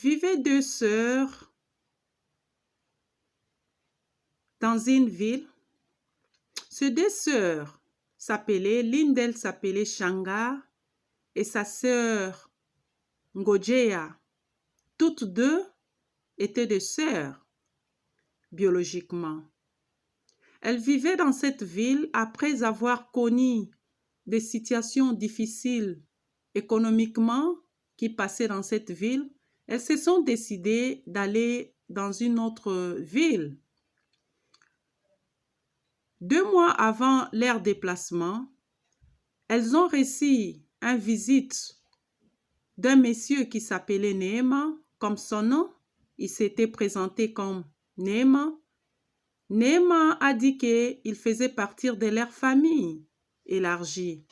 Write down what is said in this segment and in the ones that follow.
Vivaient deux sœurs dans une ville. Ces deux sœurs s'appelaient, l'une d'elles s'appelait Shanga et sa sœur Ngojea. Toutes deux étaient des sœurs biologiquement. Elles vivaient dans cette ville après avoir connu des situations difficiles économiquement qui passaient dans cette ville. Elles se sont décidées d'aller dans une autre ville. 2 mois avant leur déplacement, elles ont reçu une visite d'un monsieur qui s'appelait Neema, comme son nom. Il s'était présenté comme Neema. Neema a dit qu'il faisait partie de leur famille élargie.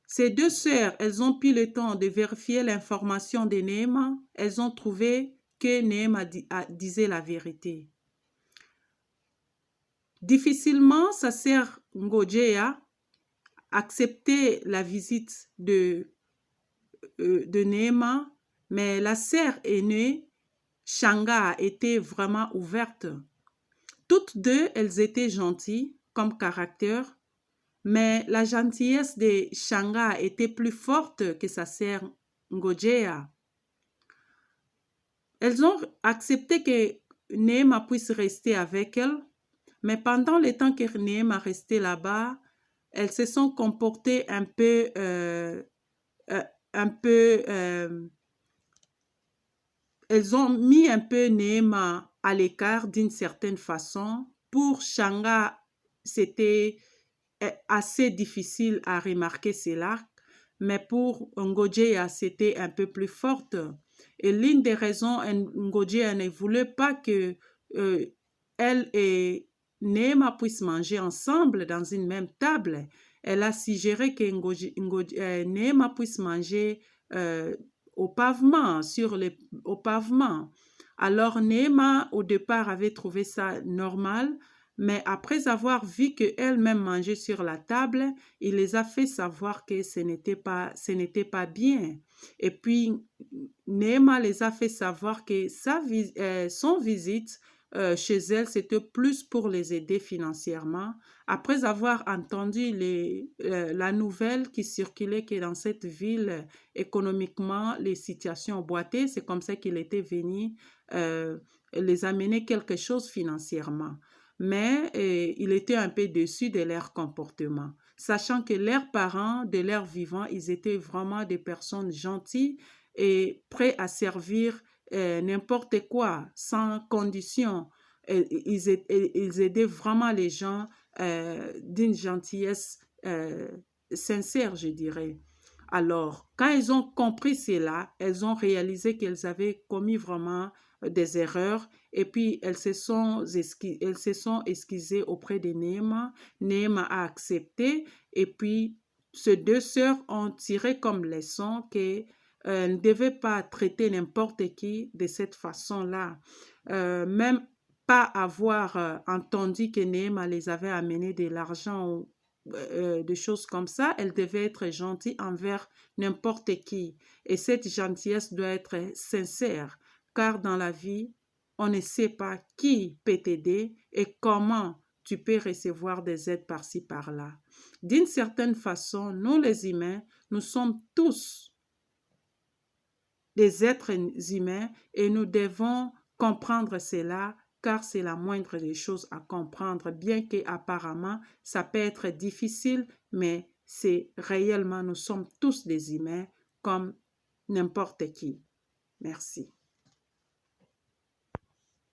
Ces deux sœurs, elles ont pris le temps de vérifier l'information de Neema. Elles ont trouvé que Neema disait la vérité. Difficilement, sa sœur Ngojea acceptait la visite de Neema, mais la sœur aînée, Shanga, était vraiment ouverte. Toutes deux, elles étaient gentilles comme caractère, mais la gentillesse de Shanga était plus forte que sa sœur Ngojea. Elles ont accepté que Neema puisse rester avec elles, mais pendant le temps que Neema restait là-bas, elles se sont comportées elles ont mis un peu Neema à l'écart d'une certaine façon. Pour Shanga, c'était assez difficile à remarquer cela, mais pour Ngojea, c'était un peu plus forte. Et l'une des raisons, Ngojea ne voulait pas que elle et Neema puissent manger ensemble dans une même table. Elle a suggéré que Neema puisse manger au pavement, au pavement. Alors Neema, au départ, avait trouvé ça normal, mais après avoir vu qu'elle-même mangeait sur la table, il les a fait savoir que ce n'était pas bien. Et puis, Neema les a fait savoir que son visite chez elle, c'était plus pour les aider financièrement. Après avoir entendu la nouvelle qui circulait que dans cette ville, économiquement, les situations boitées, c'est comme ça qu'il était venu les amener quelque chose financièrement. Mais il était un peu déçu de leur comportement, sachant que leurs parents, de leur vivant, ils étaient vraiment des personnes gentilles et prêts à servir n'importe quoi, sans condition. Ils aidaient vraiment les gens d'une gentillesse sincère, je dirais. Alors, quand elles ont compris cela, elles ont réalisé qu'elles avaient commis vraiment des erreurs et puis elles se sont excusées auprès de Neema. Neema a accepté et puis ces deux sœurs ont tiré comme leçon que ne devaient pas traiter n'importe qui de cette façon-là. Même pas avoir entendu que Neema les avait amené de l'argent des choses comme ça, elle devait être gentille envers n'importe qui. Et cette gentillesse doit être sincère, car dans la vie, on ne sait pas qui peut t'aider et comment tu peux recevoir des aides par-ci, par-là. D'une certaine façon, nous les humains, nous sommes tous des êtres humains et nous devons comprendre cela car c'est la moindre des choses à comprendre, bien qu'apparemment ça peut être difficile, mais c'est réellement, nous sommes tous des humains comme n'importe qui. Merci.